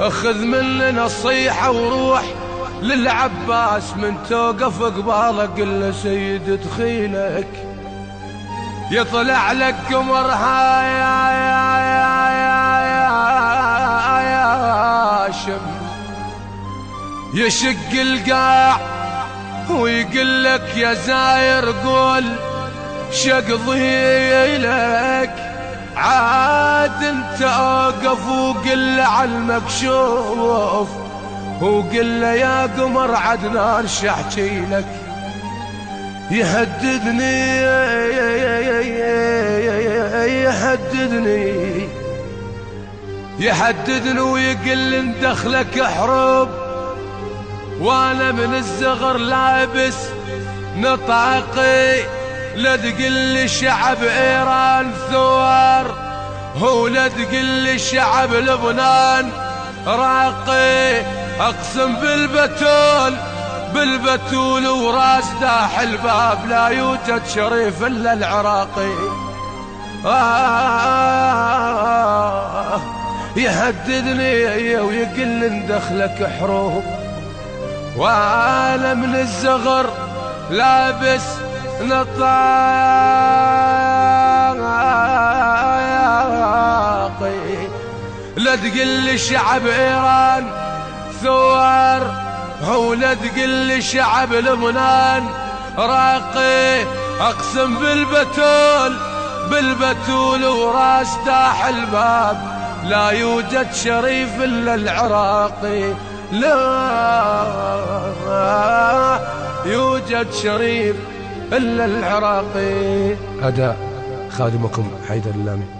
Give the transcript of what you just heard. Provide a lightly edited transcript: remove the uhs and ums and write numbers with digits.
خذ مني نصيحة وروح للعباس من توقف قبالك قل له سيد دخيلك يطلع لك قمر هاشم يشق القاع ويقول لك يا زاير قول شقضي لك عاد انت اوقف وقل على المكشوف وقل له يا قمر عدنان شحكي لك يهددني يهددني ويقل ندخلك حروب وانا من الزغر لابس نطاقي لا تقل شعب ايران ثوار هو لا تقل شعب لبنان راقي اقسم بالبتول وراس داح الباب لا يوجد شريف الا العراقي يهددني ويقل ندخلك حروب وانا من الزغر لابس نطاقي لا تقل شعب ايران ثوار هو لا تقل شعب لبنان راقي اقسم بالبتول وراس داح الباب لا يوجد شريف الا العراقي لا يوجد شريف الا العراقي. أداء خادمكم حيدر اللامي.